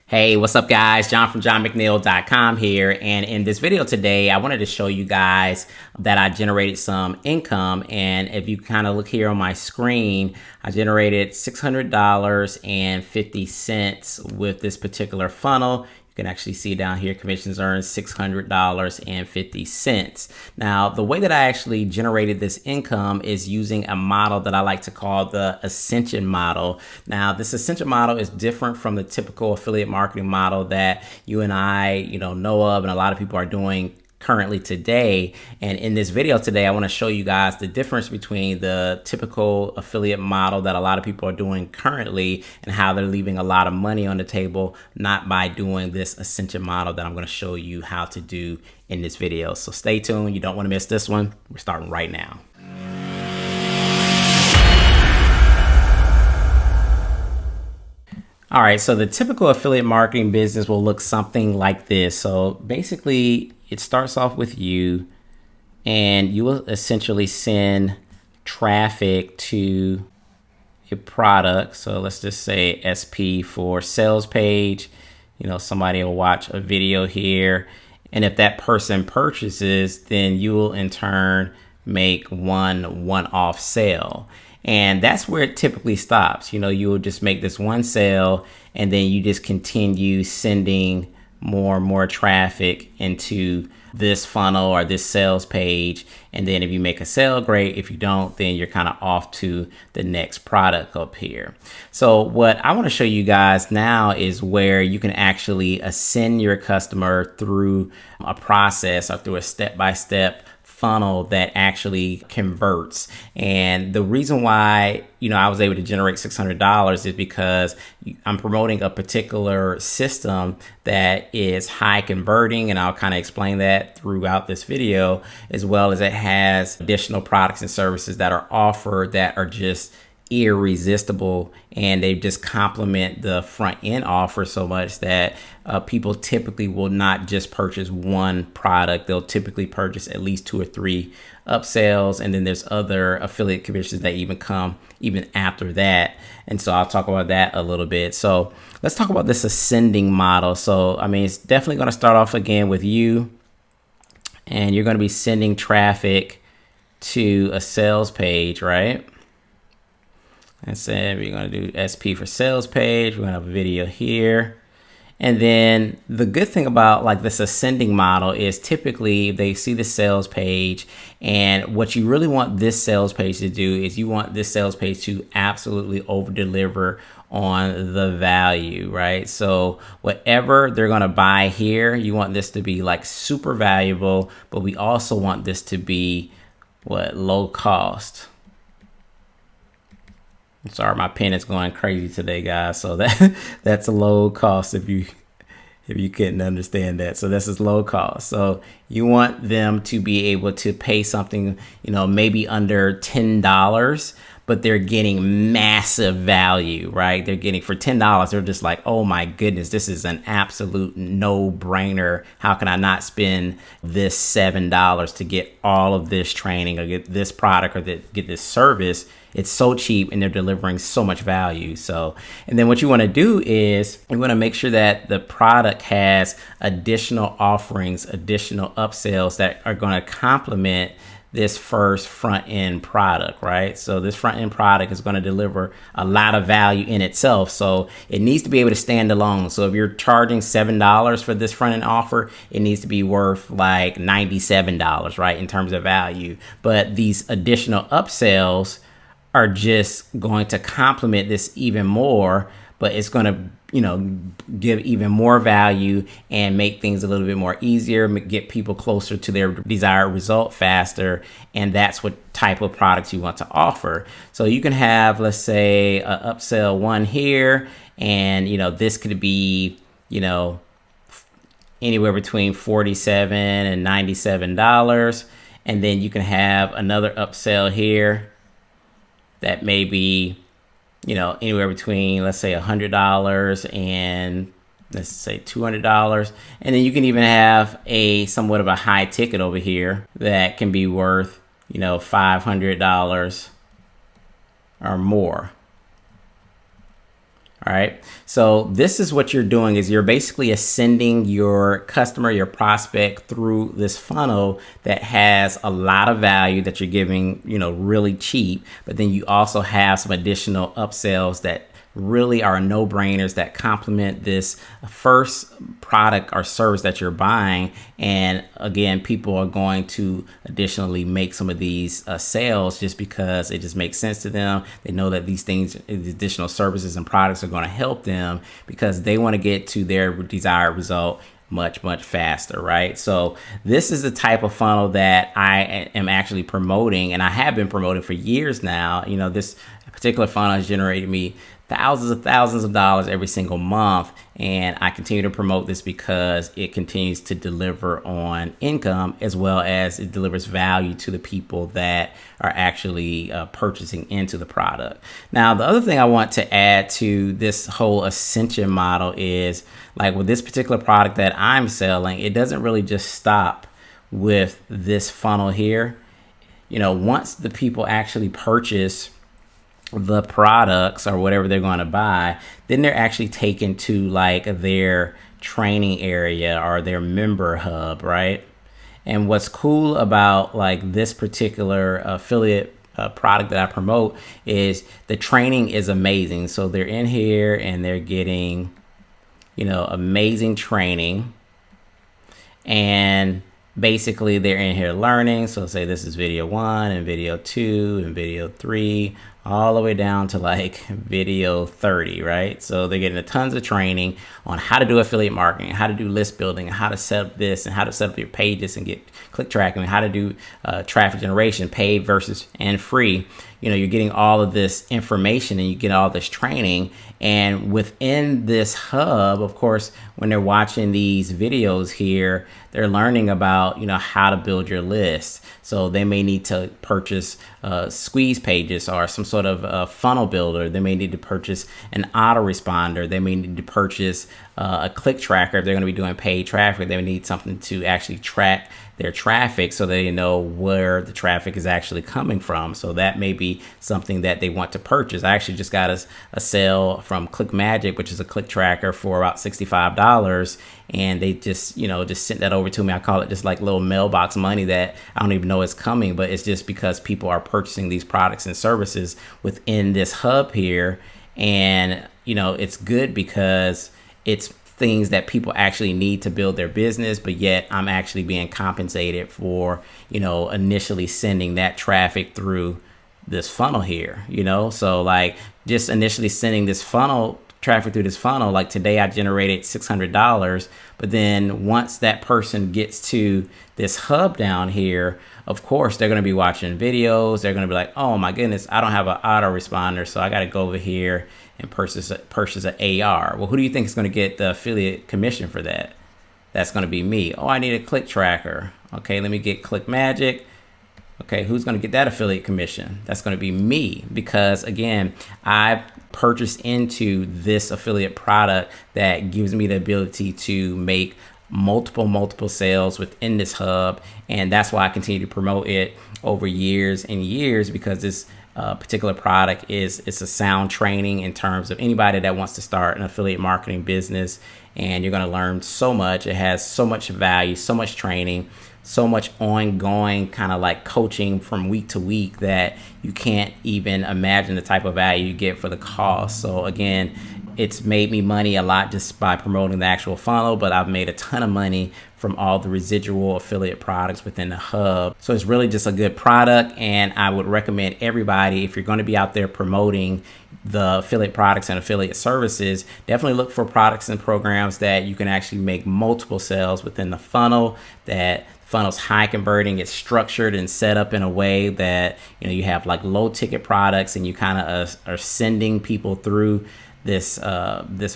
Hey, what's up guys? John from johnmcneil.com here. And in this video today, I wanted to show you guys that I generated some income. And if you kind of look here on my screen, I generated $600.50 with this particular funnel. You can actually see down here, commissions earned $600.50. Now, the way that I actually generated this income is using a model that I like to call the Ascension model. Now, this Ascension model is different from the typical affiliate marketing model that you and I, know of, and a lot of people are doing currently today. And in this video today, I want to show you guys the difference between the typical affiliate model that a lot of people are doing currently and how they're leaving a lot of money on the table, not by doing this Ascension model that I'm going to show you how to do in this video. So stay tuned. You don't want to miss this one. We're starting right now. All right, so the typical affiliate marketing business will look something like this. So basically, it starts off with you, and you will essentially send traffic to a product. So let's just say SP for sales page. Somebody will watch a video here, and if that person purchases, then you will in turn make one-off sale. And that's where it typically stops. You will just make this one sale, and then you just continue sending more and more traffic into this funnel or this sales page. And then if you make a sale, great. If you don't, then you're kind of off to the next product up here. So what I want to show you guys now is where you can actually ascend your customer through a process or through a step-by-step funnel that actually converts. And the reason why I was able to generate $600 is because I'm promoting a particular system that is high converting, and I'll kind of explain that throughout this video, as well as it has additional products and services that are offered that are just irresistible, and they just complement the front end offer so much that people typically will not just purchase one product. They'll typically purchase at least 2 or 3 upsells, and then there's other affiliate commissions that even come even after that. And so I'll talk about that a little bit. So let's talk about this ascending model. So it's definitely going to start off again with you, and you're going to be sending traffic to a sales page, right? And then we're going to do SP for sales page. We're going to have a video here. And then the good thing about like this ascending model is typically they see the sales page, and what you really want this sales page to do is you want this sales page to absolutely over deliver on the value, right? So whatever they're going to buy here, you want this to be like super valuable, but we also want this to be low cost. Sorry, my pen is going crazy today, guys. So that's a low cost if you couldn't understand that. So this is low cost. So you want them to be able to pay something, maybe under $10, but they're getting massive value, right? They're getting for $10. They're just like, oh my goodness, this is an absolute no-brainer. How can I not spend this $7 to get all of this training or get this product or get this service? It's so cheap, and they're delivering so much value. So, and then what you want to do is you want to make sure that the product has additional offerings, additional upsells that are going to complement this first front end product, right? So this front end product is going to deliver a lot of value in itself. So it needs to be able to stand alone. So if you're charging $7 for this front end offer, it needs to be worth like $97, right? In terms of value. But these additional upsells are just going to complement this even more, but it's going to, give even more value and make things a little bit more easier, get people closer to their desired result faster. And that's what type of products you want to offer. So you can have, let's say, a upsell one here, and, this could be, anywhere between $47 and $97. And then you can have another upsell here that may be, anywhere between, let's say, $100 and let's say $200. And then you can even have a somewhat of a high ticket over here that can be worth, $500 or more. All right. So this is what you're doing is you're basically ascending your customer, your prospect through this funnel that has a lot of value that you're giving, really cheap. But then you also have some additional upsells that really are no-brainers that complement this first product or service that you're buying. And again, people are going to additionally make some of these sales just because it just makes sense to them. They know that these things, these additional services and products are going to help them because they want to get to their desired result much faster, right? So this is the type of funnel that I am actually promoting, and I have been promoting for years now. This particular funnel has generated me thousands of dollars every single month, and I continue to promote this because it continues to deliver on income as well as it delivers value to the people that are actually purchasing into the product. Now, the other thing I want to add to this whole ascension model is, like with this particular product that I'm selling, it doesn't really just stop with this funnel here. Once the people actually purchase the products or whatever they're going to buy, then they're actually taken to like their training area or their member hub, right? And what's cool about like this particular affiliate product that I promote is the training is amazing. So they're in here and they're getting, amazing training, and basically they're in here learning. So say this is video 1 and video 2 and video 3, all the way down to like video 30, right? So they're getting tons of training on how to do affiliate marketing, how to do list building, how to set up this and how to set up your pages and get click tracking, how to do traffic generation, paid versus and free. You're getting all of this information and you get all this training. And within this hub, of course, when they're watching these videos here, they're learning about, how to build your list. So they may need to purchase squeeze pages or some sort of funnel builder. They may need to purchase an autoresponder. They may need to purchase a click tracker. If they're going to be doing paid traffic, they need something to actually track their traffic so they know where the traffic is actually coming from. So that may be something that they want to purchase. I actually just got a sale from ClickMagick, which is a click tracker, for about $65. And they just sent that over to me. I call it just like little mailbox money that I don't even know is coming, but it's just because people are purchasing these products and services within this hub here. And, it's good because it's things that people actually need to build their business, but yet I'm actually being compensated for, initially sending that traffic through this funnel here, so like just initially sending this funnel traffic through this funnel. Like today I generated $600, but then once that person gets to this hub down here, of course, they're going to be watching videos. They're going to be like, oh my goodness, I don't have an autoresponder, so I got to go over here and purchase an AR. Well, who do you think is going to get the affiliate commission for that? That's going to be me. Oh, I need a click tracker. Okay, let me get ClickMagick. Okay, who's going to get that affiliate commission? That's going to be me, because again, I purchased into this affiliate product that gives me the ability to make multiple sales within this hub. And that's why I continue to promote it over years and years, because this particular product it's a sound training in terms of anybody that wants to start an affiliate marketing business. And you're going to learn so much. It has so much value, so much training, so much ongoing kind of like coaching from week to week that you can't even imagine the type of value you get for the cost. So again, it's made me money a lot just by promoting the actual funnel, but I've made a ton of money from all the residual affiliate products within the hub. So it's really just a good product, and I would recommend everybody, if you're going to be out there promoting the affiliate products and affiliate services, definitely look for products and programs that you can actually make multiple sales within the funnel, that funnel's high converting, it's structured and set up in a way that you have like low ticket products, and you kind of are sending people through this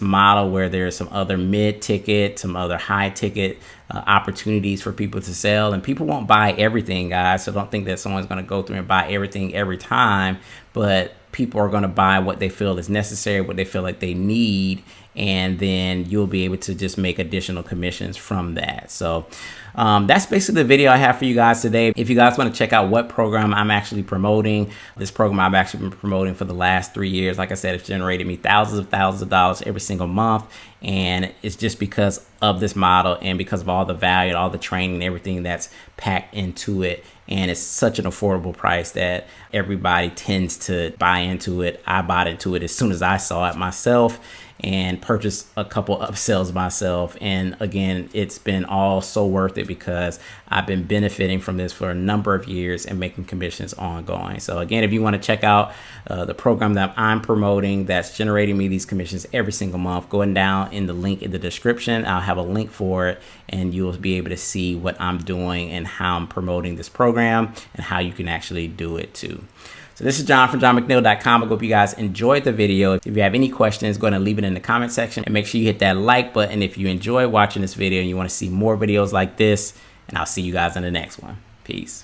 model where there's some other mid ticket, some other high ticket opportunities for people to sell. And people won't buy everything, guys, so don't think that someone's going to go through and buy everything every time, but people are going to buy what they feel is necessary, what they feel like they need. and then you'll be able to just make additional commissions from that. So that's basically the video I have for you guys today. If you guys want to check out what program I'm actually promoting, this program I've actually been promoting for the last 3 years. Like I said, it's generated me thousands of dollars every single month. And it's just because of this model and because of all the value, all the training, and everything that's packed into it. And it's such an affordable price that everybody tends to buy into it. I bought into it as soon as I saw it myself and purchased a couple upsells myself. And again, it's been all so worth it because I've been benefiting from this for a number of years and making commissions ongoing. So again, if you want to check out the program that I'm promoting that's generating me these commissions every single month, going down in the link in the description, I'll have a link for it and you'll be able to see what I'm doing and how I'm promoting this program and how you can actually do it too. So this is John from JohnMcNeil.com. I hope you guys enjoyed the video. If you have any questions, go ahead and leave it in the comment section and make sure you hit that like button if you enjoy watching this video and you want to see more videos like this. And I'll see you guys in the next one. Peace.